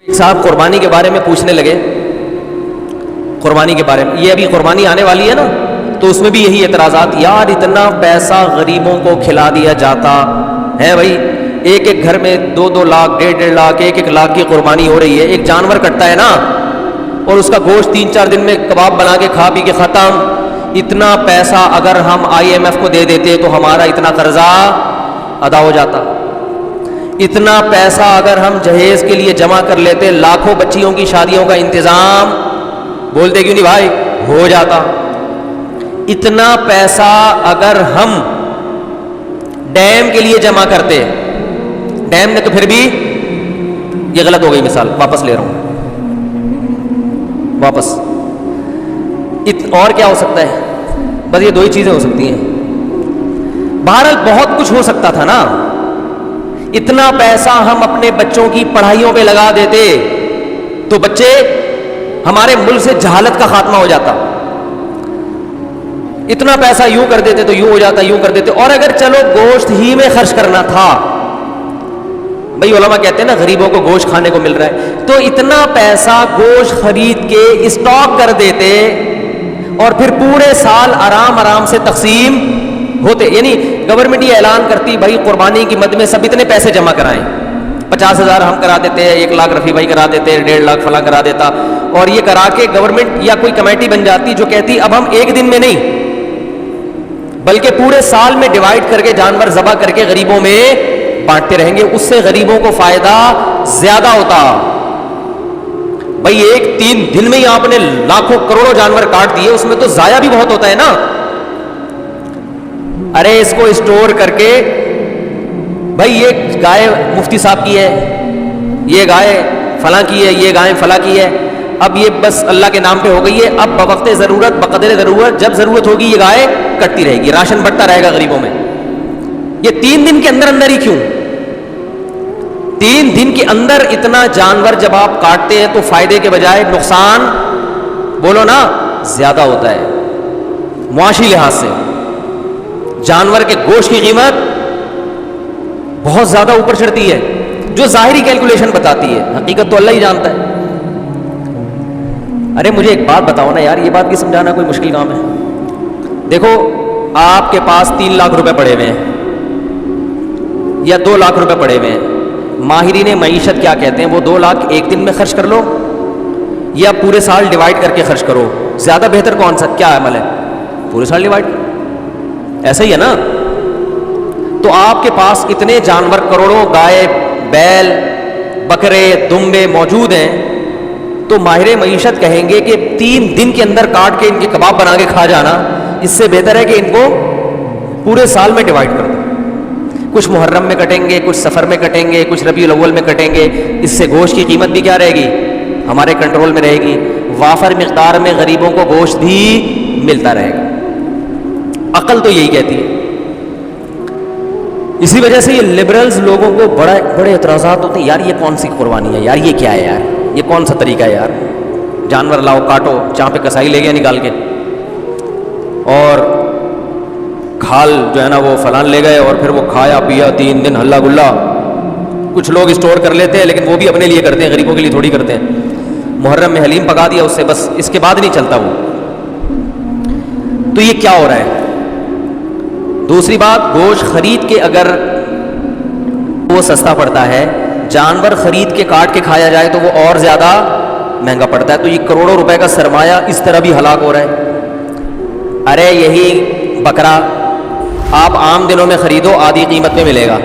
ایک صاحب قربانی کے بارے میں پوچھنے لگے، قربانی کے بارے میں، یہ ابھی قربانی آنے والی ہے نا، تو اس میں بھی یہی اعتراضات، یار اتنا پیسہ غریبوں کو کھلا دیا جاتا ہے، بھائی ایک ایک گھر میں 2-2 لاکھ 1.5 لاکھ 1 لاکھ کی قربانی ہو رہی ہے، ایک جانور کٹتا ہے نا، اور اس کا گوشت 3-4 دن میں کباب بنا کے کھا پی کے ختم. اتنا پیسہ اگر ہم IMF کو دے دیتے تو ہمارا اتنا قرضہ ادا ہو جاتا. اتنا پیسہ اگر ہم جہیز کے لیے جمع کر لیتے، لاکھوں بچیوں کی شادیوں کا انتظام، بولتے کیوں نہیں بھائی، ہو جاتا. اتنا پیسہ اگر ہم ڈیم کے لیے جمع کرتے، ڈیم نے تو پھر بھی، یہ غلط ہو گئی مثال، واپس لے رہا ہوں واپس. اور کیا ہو سکتا ہے؟ بس یہ 2 ہی چیزیں ہو سکتی ہیں. بہرحال بہت کچھ ہو سکتا تھا نا. اتنا پیسہ ہم اپنے بچوں کی پڑھائیوں پہ لگا دیتے تو بچے، ہمارے ملک سے جہالت کا خاتمہ ہو جاتا. اتنا پیسہ یوں کر دیتے تو یوں ہو جاتا، یوں کر دیتے. اور اگر چلو گوشت ہی میں خرچ کرنا تھا، بھئی علماء کہتے ہیں نا غریبوں کو گوشت کھانے کو مل رہا ہے، تو اتنا پیسہ گوشت خرید کے اسٹاک کر دیتے اور پھر پورے سال آرام سے تقسیم ہوتے. یعنی گورنمنٹ یہ اعلان کرتی، بھائی قربانی کی مد میں سب اتنے پیسے جمع کرائیں، 50,000 ہم کرا دیتے، 1 لاکھ رفیع بھائی کرا دیتے، 1.5 لاکھ فلاں کرا دیتا، اور یہ کرا کے گورنمنٹ یا کوئی کمیٹی بن جاتی جو کہتی اب ہم ایک دن میں نہیں بلکہ پورے سال میں ڈیوائیڈ کر کے جانور ذبح کر کے غریبوں میں بانٹتے رہیں گے. اس سے غریبوں کو فائدہ زیادہ ہوتا. بھئی 3 دن میں ہی آپ نے لاکھوں کروڑوں جانور کاٹ دیے، اس میں تو ضائع بھی بہت ہوتا ہے نا. ارے اس کو اسٹور کر کے، بھئی یہ گائے مفتی صاحب کی ہے، یہ گائے فلاں کی ہے، یہ گائے فلاں کی ہے، اب یہ بس اللہ کے نام پہ ہو گئی ہے، اب بوقت ضرورت بقدر ضرورت جب ضرورت ہوگی یہ گائے کٹتی رہے گی، راشن بٹتا رہے گا غریبوں میں. یہ 3 دن کے اندر ہی کیوں؟ 3 دن کے اندر اتنا جانور جب آپ کاٹتے ہیں تو فائدے کے بجائے نقصان، بولو نا، زیادہ ہوتا ہے. معاشی لحاظ سے جانور کے گوشت کی قیمت بہت زیادہ اوپر چڑھتی ہے، جو ظاہری کیلکولیشن بتاتی ہے، حقیقت تو اللہ ہی جانتا ہے. ارے مجھے ایک بات بتاؤ نا یار، یہ بات کی سمجھانا کوئی مشکل کام ہے؟ دیکھو آپ کے پاس 3 لاکھ روپے پڑے ہوئے ہیں یا 2 لاکھ روپے پڑے ہوئے ہیں، ماہرین معیشت کیا کہتے ہیں؟ وہ 2 لاکھ ایک دن میں خرچ کر لو یا پورے سال ڈیوائڈ کر کے خرچ کرو، زیادہ بہتر کون سا کیا عمل ہے؟ پورے سال ڈیوائڈ کرو، ایسا ہی ہے نا. تو آپ کے پاس اتنے جانور، کروڑوں گائے، بیل، بکرے، دمبے موجود ہیں، تو ماہر معیشت کہیں گے کہ 3 دن کے اندر کاٹ کے ان کے کباب بنا کے کھا جانا، اس سے بہتر ہے کہ ان کو پورے سال میں ڈیوائڈ کر دو. کچھ محرم میں کٹیں گے، کچھ سفر میں کٹیں گے، کچھ ربیع الاول میں کٹیں گے، اس سے گوشت کی قیمت بھی کیا رہے گی؟ ہمارے کنٹرول میں رہے گی، وافر مقدار میں غریبوں کو گوشت بھی ملتا رہے گا. عقل تو یہی کہتی ہے. اسی وجہ سے یہ لبرلز لوگوں کو بڑے اعتراضات ہوتے ہیں، یار یہ کون سی قربانی ہے یار، یہ کیا ہے یار، یہ کون سا طریقہ ہے یار، جانور لاؤ کاٹو، چاہ پہ کسائی لے گیا نکال کے، اور کھال جو ہے نا وہ فلان لے گئے، اور پھر وہ کھایا پیا 3 دن ہلا گلا. کچھ لوگ اسٹور کر لیتے ہیں لیکن وہ بھی اپنے لیے کرتے ہیں، غریبوں کے لیے تھوڑی کرتے ہیں. محرم میں حلیم پکا دیا، اس سے بس، اس کے بعد نہیں چلتا وہ. تو یہ کیا ہو رہا ہے؟ دوسری بات، گوشت خرید کے اگر وہ سستا پڑتا ہے، جانور خرید کے کاٹ کے کھایا جائے تو وہ اور زیادہ مہنگا پڑتا ہے. تو یہ کروڑوں روپے کا سرمایہ اس طرح بھی ہلاک ہو رہا ہے. ارے یہی بکرا آپ عام دنوں میں خریدو آدھی قیمت میں ملے گا،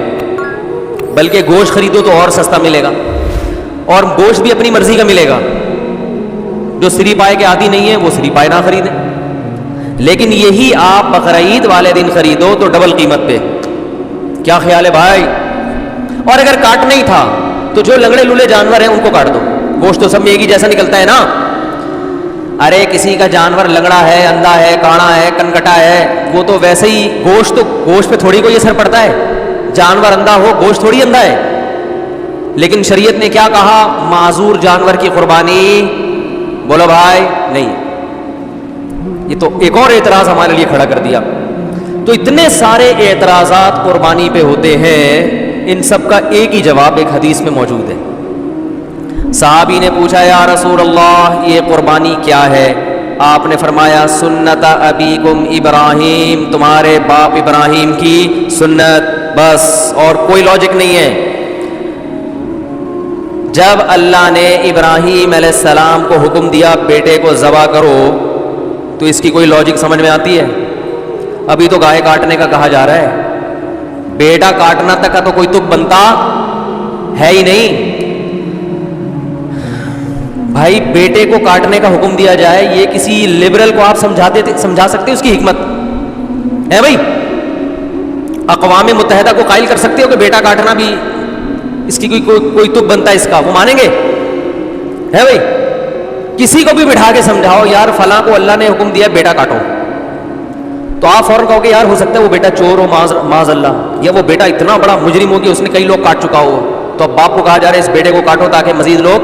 بلکہ گوشت خریدو تو اور سستا ملے گا، اور گوشت بھی اپنی مرضی کا ملے گا. جو سری پائے کے عادی نہیں ہے وہ سری پائے نہ خریدیں، لیکن یہی آپ بقرعید والے دن خریدو تو ڈبل قیمت پہ. کیا خیال ہے بھائی؟ اور اگر کاٹ نہیں تھا تو جو لنگڑے لولے جانور ہیں ان کو کاٹ دو، گوشت تو سب میں ایک ہی جیسا نکلتا ہے نا. ارے کسی کا جانور لنگڑا ہے، اندھا ہے، کاڑا ہے، کنکٹا ہے، وہ تو ویسے ہی گوشت پہ تھوڑی کوئی اثر پڑتا ہے. جانور اندھا ہو، گوشت تھوڑی اندھا ہے. لیکن شریعت نے کیا کہا؟ معذور جانور کی قربانی، بولو بھائی نہیں. یہ تو ایک اور اعتراض ہمارے لیے کھڑا کر دیا. تو اتنے سارے اعتراضات قربانی پہ ہوتے ہیں، ان سب کا ایک ہی جواب ایک حدیث میں موجود ہے. صحابی نے پوچھا یا رسول اللہ یہ قربانی کیا ہے؟ آپ نے فرمایا سنت ابیکم ابراہیم، تمہارے باپ ابراہیم کی سنت، بس اور کوئی لاجک نہیں ہے۔ جب اللہ نے ابراہیم علیہ السلام کو حکم دیا بیٹے کو ذبح کرو تو اس کی کوئی لاجک سمجھ میں آتی ہے؟ ابھی تو گائے کاٹنے کا کہا جا رہا ہے، بیٹا کاٹنا تک کا تو کوئی تک بنتا ہے ہی نہیں۔ بھائی بیٹے کو کاٹنے کا حکم دیا جائے، یہ کسی لبرل کو آپ سمجھا سکتے ہو اس کی حکمت ہے؟ بھائی اقوام متحدہ کو قائل کر سکتے ہو کہ بیٹا کاٹنا بھی اس کی کوئی تک بنتا ہے؟ اس کا وہ مانیں گے؟ ہے بھائی کسی کو بھی بٹھا کے سمجھاؤ یار فلاں کو اللہ نے حکم دیا بیٹا کاٹو، تو آپ فوراً کہو کہ یار ہو سکتا ہے وہ بیٹا چور ہو معاذ اللہ، یا وہ بیٹا اتنا بڑا مجرم ہو کہ اس نے کئی لوگ کاٹ چکا ہو، تو اب باپ کو کہا جا رہا ہے اس بیٹے کو کاٹو تاکہ مزید لوگ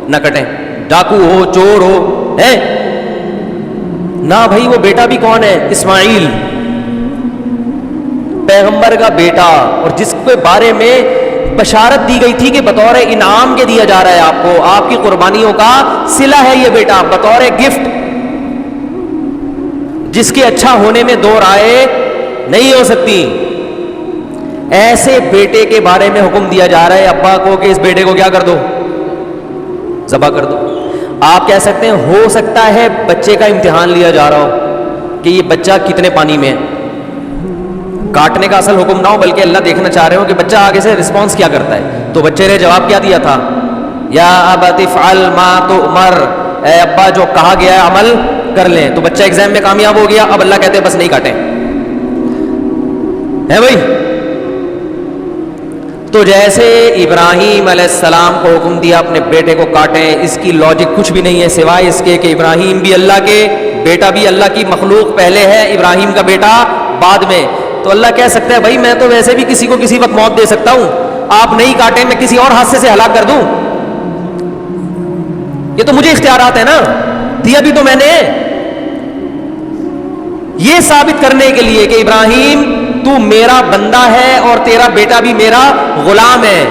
نہ کٹیں، ڈاکو ہو چور ہو ہے نہ۔ بھائی وہ بیٹا بھی کون ہے؟ اسماعیل پیغمبر کا بیٹا، اور جس کے بارے میں بشارت دی گئی تھی کہ بطور انعام کے دیا جا رہا ہے آپ کو، آپ کی قربانیوں کا صلہ ہے یہ بیٹا، بطور گفٹ، جس کے اچھا ہونے میں دو رائے نہیں ہو سکتی۔ ایسے بیٹے کے بارے میں حکم دیا جا رہا ہے ابا کو کہ اس بیٹے کو کیا کر دو؟ ذبح کر دو۔ آپ کہہ سکتے ہیں ہو سکتا ہے بچے کا امتحان لیا جا رہا ہو کہ یہ بچہ کتنے پانی میں ہے، کاٹنے کا اصل حکم نہ ہو بلکہ اللہ دیکھنا چاہ رہے ہو کہ بچہ آگے سے رسپانس کیا کرتا ہے۔ تو بچے نے جواب کیا دیا تھا؟ یا ابت افعل ما تؤمر، اے ابا جو کہا گیا ہے عمل کر لیں۔ تو بچہ ایگزام میں کامیاب ہو گیا، اب اللہ کہتے ہیں بس نہیں کاٹیں، ہے بھائی؟ تو جیسے ابراہیم علیہ السلام کو حکم دیا اپنے بیٹے کو کاٹیں، اس کی لاجک کچھ بھی نہیں ہے سوائے اس کے کہ ابراہیم بھی اللہ کے، بیٹا بھی اللہ کی مخلوق پہلے ہے، ابراہیم کا بیٹا بعد میں۔ تو اللہ کہہ سکتا ہے بھائی میں تو ویسے بھی کسی کو کسی وقت موت دے سکتا ہوں، آپ نہیں کاٹیں میں کسی اور حادثے سے ہلاک کر دوں، یہ تو مجھے اختیارات ہے نا، دیا بھی تو میں نے۔ یہ ثابت کرنے کے لیے کہ ابراہیم تو میرا بندہ ہے اور تیرا بیٹا بھی میرا غلام ہے،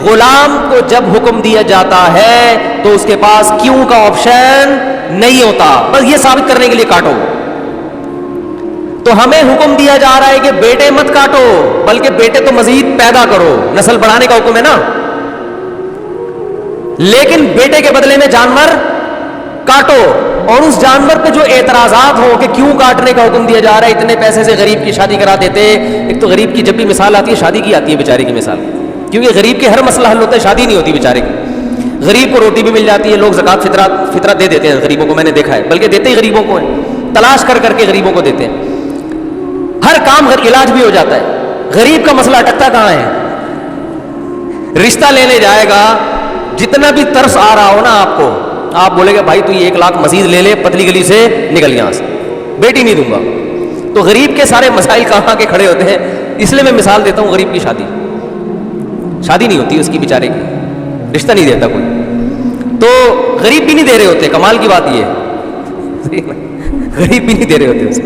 غلام کو جب حکم دیا جاتا ہے تو اس کے پاس کیوں کا آپشن نہیں ہوتا، بس یہ ثابت کرنے کے لیے کاٹو۔ تو ہمیں حکم دیا جا رہا ہے کہ بیٹے مت کاٹو بلکہ بیٹے تو مزید پیدا کرو، نسل بڑھانے کا حکم ہے نا، لیکن بیٹے کے بدلے میں جانور کاٹو۔ اور اس جانور پہ جو اعتراضات ہو کہ کیوں کاٹنے کا حکم دیا جا رہا ہے، اتنے پیسے سے غریب کی شادی کرا دیتے۔ ایک تو غریب کی جب بھی مثال آتی ہے شادی کی آتی ہے بیچارے کی مثال، کیونکہ غریب کے ہر مسئلہ حل ہوتا ہے، شادی نہیں ہوتی بیچارے کی۔ غریب کو روٹی بھی مل جاتی ہے، لوگ زکوٰۃ فطرہ دے دیتے ہیں غریبوں کو، میں نے دیکھا ہے، بلکہ دیتے ہی غریبوں کو ہیں، تلاش کر کر کے غریبوں کو دیتے ہیں، ہر کام علاج بھی ہو جاتا ہے۔ غریب کا مسئلہ اٹکتا کہاں ہے؟ رشتہ لینے جائے گا، جتنا بھی ترس آ رہا ہو نا آپ کو، آپ بولے گا بھائی تو یہ 1 لاکھ مزید لے لے، پتلی گلی سے نکل یہاں سے، بیٹی نہیں دوں گا۔ تو غریب کے سارے مسائل کہاں کے کھڑے ہوتے ہیں، اس لیے میں مثال دیتا ہوں، غریب کی شادی نہیں ہوتی اس کی بیچارے کی، رشتہ نہیں دیتا کوئی، تو غریب بھی نہیں دے رہے ہوتے، کمال کی بات یہ ہے غریب بھی نہیں دے رہے ہوتے اسے۔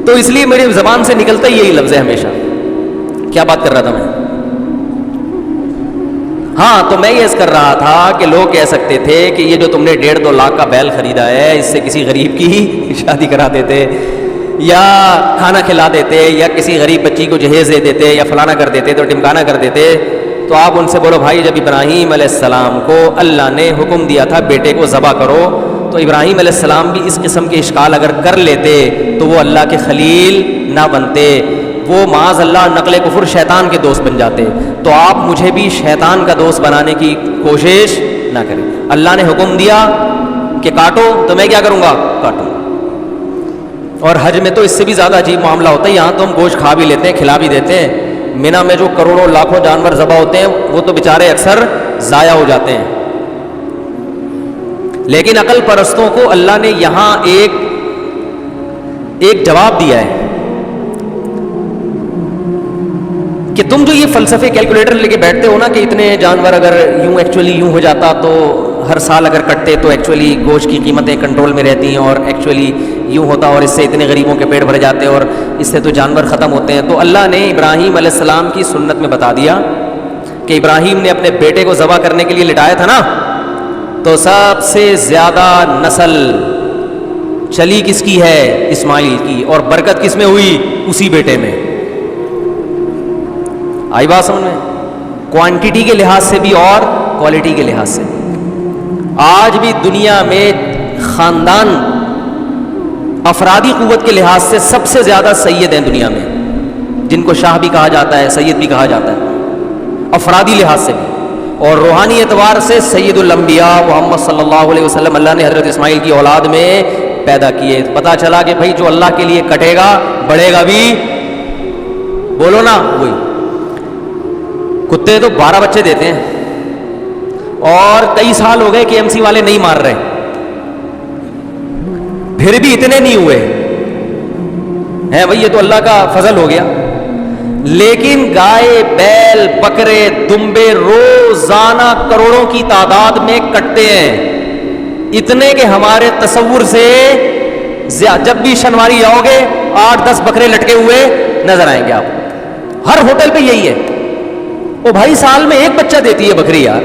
تو اس لیے میری زبان سے نکلتا ہی یہی لفظ ہے ہمیشہ۔ کیا بات کر رہا تھا میں؟ ہاں تو میں یہ کر رہا تھا کہ لوگ کہہ سکتے تھے کہ یہ جو تم نے 1.5-2 لاکھ کا بیل خریدا ہے اس سے کسی غریب کی شادی کرا دیتے، یا کھانا کھلا دیتے، یا کسی غریب بچی کو جہیز دے دیتے، یا فلانا کر دیتے تو ٹمکانا کر دیتے۔ تو آپ ان سے بولو بھائی جب ابراہیم علیہ السلام کو اللہ نے حکم دیا تھا بیٹے کو ذبح کرو، تو ابراہیم علیہ السلام بھی اس قسم کے اشکال اگر کر لیتے تو وہ اللہ کے خلیل نہ بنتے، وہ معاذ اللہ نقل کفر شیطان کے دوست بن جاتے۔ تو آپ مجھے بھی شیطان کا دوست بنانے کی کوشش نہ کریں۔ اللہ نے حکم دیا کہ کاٹو تو میں کیا کروں گا؟ کاٹوں۔ اور حج میں تو اس سے بھی زیادہ عجیب معاملہ ہوتا ہے، یہاں تو ہم گوشت کھا بھی لیتے ہیں، کھلا بھی دیتے ہیں، مینا میں جو کروڑوں لاکھوں جانور ذبح ہوتے ہیں وہ تو بیچارے اکثر ضائع ہو جاتے ہیں۔ لیکن عقل پرستوں کو اللہ نے یہاں ایک جواب دیا ہے کہ تم جو یہ فلسفے کیلکولیٹر لے کے بیٹھتے ہو نا کہ اتنے جانور اگر یوں ہو جاتا تو ہر سال اگر کٹتے تو ایکچولی گوشت کی قیمتیں کنٹرول میں رہتی ہیں، اور ایکچولی یوں ہوتا اور اس سے اتنے غریبوں کے پیٹ بھر جاتے اور اس سے تو جانور ختم ہوتے ہیں۔ تو اللہ نے ابراہیم علیہ السلام کی سنت میں بتا دیا کہ ابراہیم نے اپنے بیٹے کو ذبح کرنے کے لیے لٹایا تھا نا، تو سب سے زیادہ نسل چلی کس کی ہے؟ اسماعیل کی. اور برکت کس میں ہوئی؟ اسی بیٹے میں. آئی بات سمجھ میں؟ کوانٹٹی کے لحاظ سے بھی اور کوالٹی کے لحاظ سے. آج بھی دنیا میں خاندان افرادی قوت کے لحاظ سے سب سے زیادہ سید ہیں دنیا میں، جن کو شاہ بھی کہا جاتا ہے، سید بھی کہا جاتا ہے، افرادی لحاظ سے بھی. اور روحانی اعتبار سے سید الانبیاء محمد صلی اللہ علیہ وسلم اللہ نے حضرت اسماعیل کی اولاد میں پیدا کیے. پتا چلا کہ بھائی جو اللہ کے لیے کٹے گا بڑھے گا بھی. بولو نا. وہی کتے تو 12 بچے دیتے ہیں اور کئی سال ہو گئے کہ ایم سی والے نہیں مار رہے، پھر بھی اتنے نہیں ہوئے ہیں. بھائی یہ تو اللہ کا فضل ہو گیا. لیکن گائے، بیل، بکرے، دمبے روزانہ کروڑوں کی تعداد میں کٹتے ہیں، اتنے کہ ہمارے تصور سے جب بھی شنواری آؤ گے 8-10 بکرے لٹکے ہوئے نظر آئیں گے آپ. ہر ہوٹل پہ یہی ہے. وہ بھائی سال میں 1 بچہ دیتی ہے بکری یار.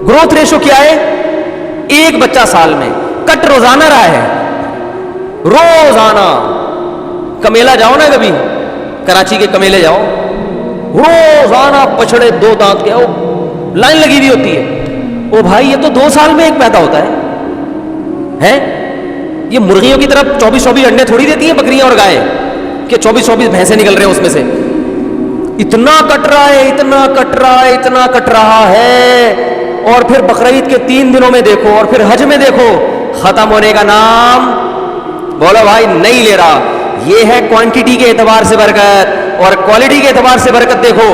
گروتھ ریشو کیا ہے؟ 1 بچہ سال میں. کٹ روزانہ رہا ہے، روزانہ. کمیلا جاؤ نا کبھی، کراچی کے کمیلے جاؤ، روزانہ بچڑے 2 دانت کے لائن لگی ہوئی ہوتی ہے. او بھائی یہ تو 2 سال میں 1 پیدا ہوتا ہے. یہ مرغیوں کی طرف 24-24 انڈے تھوڑی دیتی ہیں بکریاں اور گائے کہ 24-24 بھینسیں نکل رہے ہیں اس میں سے. اتنا کٹ رہا ہے، اتنا کٹ رہا ہے، اتنا کٹ رہا ہے. اور پھر بقرعید کے 3 دنوں میں دیکھو اور پھر حج میں دیکھو، ختم ہونے کا نام بولو بھائی نہیں لے رہا. یہ ہے کوانٹٹی کے اعتبار سے برکت. اور کوالٹی کے اعتبار سے برکت دیکھو،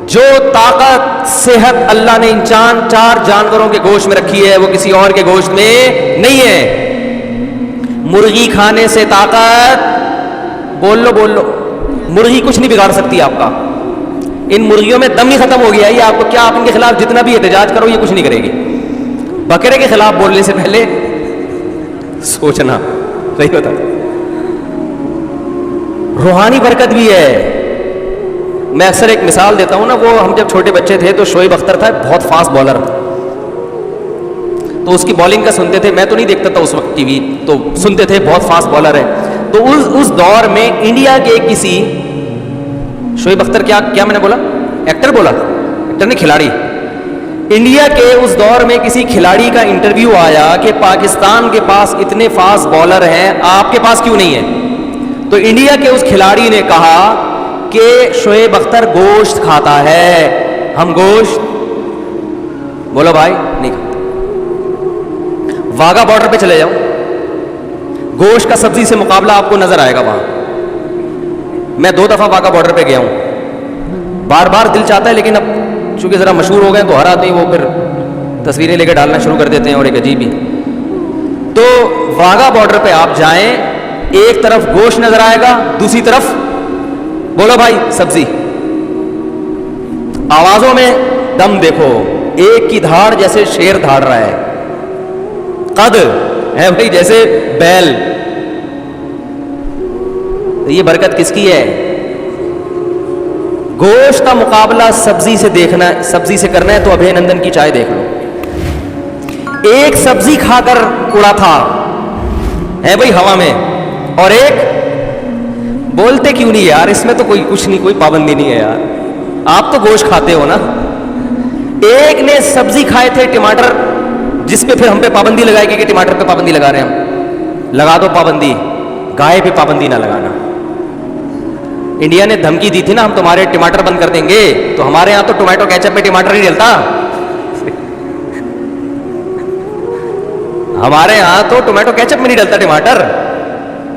جو طاقت صحت اللہ نے ان 4 جانوروں کے گوشت میں رکھی ہے وہ کسی اور کے گوشت میں نہیں ہے. مرغی کھانے سے طاقت، بول لو، مرغی کچھ نہیں بگاڑ سکتی آپ کا. ان مرغیوں میں دم ہی ختم ہو گیا ہے. یہ آپ کو کیا، آپ ان کے خلاف جتنا بھی احتجاج کرو یہ کچھ نہیں کرے گی. بکرے کے خلاف بولنے سے پہلے سوچنا. صحیح بتا. روحانی برکت بھی ہے. میں اکثر ایک مثال دیتا ہوں نا، وہ ہم جب چھوٹے بچے تھے تو شعیب اختر تھا بہت فاسٹ بالر، تو اس کی بالنگ کا سنتے تھے. میں تو نہیں دیکھتا تھا اس وقت ٹی وی، تو سنتے تھے بہت فاسٹ بالر ہے. تو اس دور میں انڈیا کے کسی شعیب اختر، کیا میں نے بولا؟ ایکٹر بولا؟ ایکٹر نہیں، کھلاڑی. انڈیا کے اس دور میں کسی کھلاڑی کا انٹرویو آیا کہ پاکستان کے پاس اتنے فاسٹ بالر ہیں، آپ کے پاس کیوں نہیں ہے؟ تو انڈیا کے اس کھلاڑی نے کہا کہ شعیب اختر گوشت کھاتا ہے، ہم گوشت بولو بھائی نہیں کھاتے. واگا بارڈر پہ چلے جاؤ، گوشت کا سبزی سے مقابلہ آپ کو نظر آئے گا وہاں. میں 2 دفعہ واگا بارڈر پہ گیا ہوں. بار بار دل چاہتا ہے لیکن اب چونکہ ذرا مشہور ہو گئے تو ہر آدمی وہ پھر تصویریں لے کے ڈالنا شروع کر دیتے ہیں اور ایک عجیب ہی. تو واگا بارڈر پہ آپ جائیں، ایک طرف گوشت نظر آئے گا، دوسری طرف بولو بھائی سبزی. آوازوں میں دم دیکھو، ایک کی دھاڑ جیسے شیر دھاڑ رہا ہے، قد ہے بھائی جیسے بیل. یہ برکت کس کی ہے؟ گوشت کا مقابلہ سبزی سے دیکھنا ہے، سبزی سے کرنا ہے تو ابھے نندن کی چائے دیکھ لو. ایک سبزی کھا کر اڑا تھا ہے بھائی ہوا میں، اور ایک بولتے کیوں نہیں یار، اس میں تو کچھ نہیں، کوئی پابندی نہیں ہے یار، آپ تو گوشت کھاتے ہو نا. ایک نے سبزی کھائے تھے ٹماٹر، جس پہ پھر ہم پہ پابندی لگائے گی کہ ٹماٹر پہ پابندی لگا رہے ہیں ہم. لگا دو پابندی، گائے پہ پابندی نہ لگانا. انڈیا نے دھمکی دی تھی نا ہم تمہارے ٹماٹر بند کر دیں گے، تو ہمارے ہاں تو ٹومیٹو کیچپ میں ٹماٹر نہیں ڈلتا. ہمارے ہاں تو ٹومیٹو کیچپ میں نہیں ڈلتا ٹماٹر،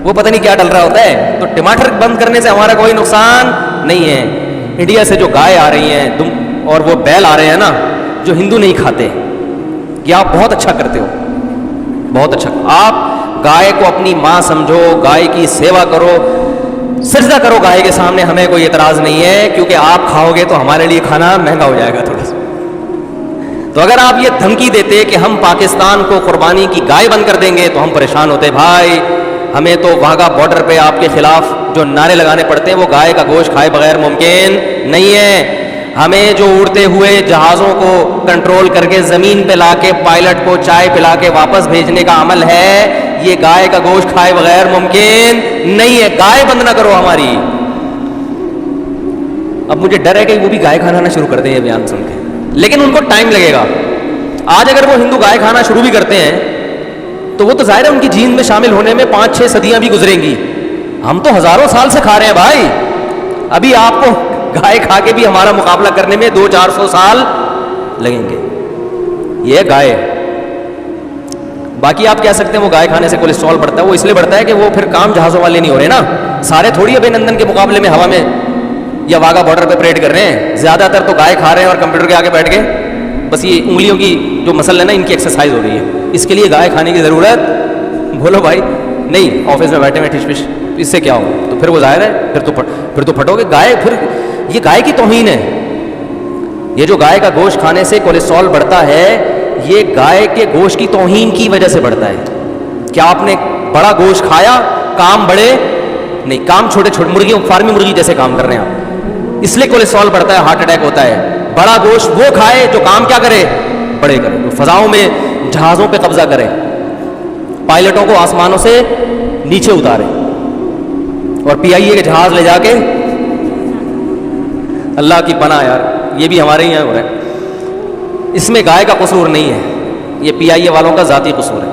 وہ پتہ نہیں کیا ڈل رہا ہوتا ہے. تو ٹماٹر بند کرنے سے ہمارا کوئی نقصان نہیں ہے. انڈیا سے جو گائے آ رہی ہیں اور وہ بیل آ رہے ہیں نا جو ہندو نہیں کھاتے، یہ آپ بہت اچھا کرتے ہو، بہت اچھا. آپ گائے کو اپنی ماں سمجھو، گائے کی سیوا کرو، سجدہ کرو گائے کے سامنے، ہمیں کوئی اعتراض نہیں ہے، کیونکہ آپ کھاؤ گے تو ہمارے لیے کھانا مہنگا ہو جائے گا تھوڑا سا. تو اگر آپ یہ دھمکی دیتے کہ ہم پاکستان کو قربانی کی گائے بند کر دیں گے تو ہم پریشان ہوتے. بھائی ہمیں تو واگا بارڈر پہ آپ کے خلاف جو نعرے لگانے پڑتے ہیں وہ گائے کا گوشت کھائے بغیر ممکن نہیں ہے. ہمیں جو اڑتے ہوئے جہازوں کو کنٹرول کر کے زمین پہ لا کے پائلٹ کو چائے پلا کے واپس بھیجنے کا عمل ہے، یہ گائے کا گوشت کھائے بغیر ممکن نہیں ہے. گائے بند نہ کرو ہماری. اب مجھے ڈر ہے کہ وہ بھی گائے کھانا نہ شروع کر دیں یہ بیان سن کے، لیکن ان کو ٹائم لگے گا. آج اگر وہ ہندو گائے کھانا شروع بھی کرتے ہیں تو وہ تو ظاہر ہے ان کی جین میں شامل ہونے میں 5-6 صدیاں بھی گزریں گی. ہم تو ہزاروں سال سے کھا رہے ہیں بھائی. ابھی آپ کو گائے کھا کے بھی ہمارا مقابلہ کرنے میں 200-400 سال لگیں گے. یہ گائے. باقی آپ کہہ سکتے ہیں وہ گائے کھانے سے کولیسٹرول بڑھتا ہے، وہ اس لیے بڑھتا ہے کہ وہ پھر کام جہازوں والے نہیں ہو رہے نا. سارے تھوڑی ابھی نندن کے مقابلے میں ہوا میں یا واگا بارڈر پہ پریڈ کر رہے ہیں. زیادہ تر تو گائے کھا رہے ہیں اور کمپیوٹر کے آگے بیٹھ کے بس یہ انگلیوں کی جو مسل ہے نا ان کی ایکسرسائز ہو رہی ہے. اس کے لیے گائے کھانے کی ضرورت بولو بھائی نہیں. آفس میں بیٹھے ہوئے ٹھش پش اس سے کیا ہو؟ تو پھر وہ ظاہر ہے پھر تو پھٹو گے. گائے پھر یہ گائے کی توہین ہے. یہ جو گائے کا گوشت کھانے سے کولیسٹرول بڑھتا ہے یہ گائے کے گوشت کی توہین کی وجہ سے بڑھتا ہے. کیا آپ نے بڑا گوشت کھایا؟ کام بڑے نہیں، کام چھوٹے چھوٹے مرغیوں فارمی مرغی جیسے کام کر رہے ہیں آپ، اس لیے کولیسٹرول بڑھتا ہے، ہارٹ اٹیک ہوتا ہے. بڑا گوشت وہ کھائے جو کام کیا کرے؟ بڑے کرے، جو فضاؤں میں جہازوں پہ قبضہ کرے، پائلٹوں کو آسمانوں سے نیچے اتارے اور PIA کے جہاز لے جا کے. اللہ کی پناہ یار، یہ بھی ہمارے یہاں ہو رہا ہے. اس میں گائے کا قصور نہیں ہے، یہ PIA والوں کا ذاتی قصور ہے.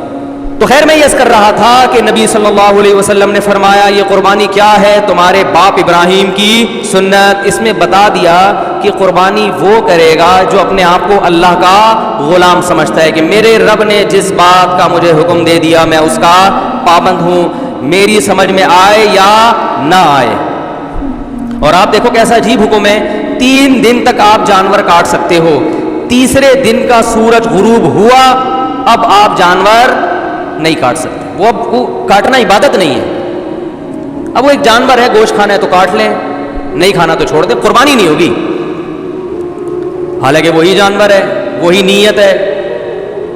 تو خیر میں یہ کر رہا تھا کہ نبی صلی اللہ علیہ وسلم نے فرمایا یہ قربانی کیا ہے؟ تمہارے باپ ابراہیم کی سنت. اس میں بتا دیا کہ قربانی وہ کرے گا جو اپنے آپ کو اللہ کا غلام سمجھتا ہے کہ میرے رب نے جس بات کا مجھے حکم دے دیا میں اس کا پابند ہوں، میری سمجھ میں آئے یا نہ آئے. اور آپ دیکھو کیسا عجیب حکم ہے. 3 دن تک آپ جانور کاٹ سکتے ہو. تیسرے دن کا سورج غروب ہوا اب آپ جانور نہیں کاٹ سکتے. وہ اب کاٹنا عبادت نہیں ہے. اب وہ ایک جانور ہے، گوشت کھانا ہے تو کاٹ لیں، نہیں کھانا تو چھوڑ دیں، قربانی نہیں ہوگی. حالانکہ وہی جانور ہے، وہی نیت ہے،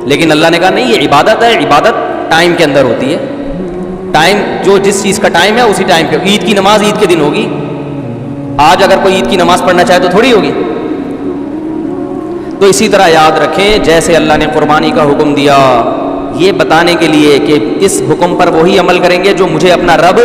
لیکن اللہ نے کہا نہیں یہ عبادت ہے. عبادت ٹائم کے اندر ہوتی ہے. ٹائم جو جس چیز کا ٹائم ہے اسی ٹائم پہ. عید کی نماز عید کے دن ہوگی. آج اگر کوئی عید کی نماز پڑھنا چاہے تو تھوڑی ہوگی. تو اسی طرح یاد رکھیں جیسے اللہ نے قربانی کا حکم دیا یہ بتانے کے لیے کہ اس حکم پر وہی عمل کریں گے جو مجھے اپنا رب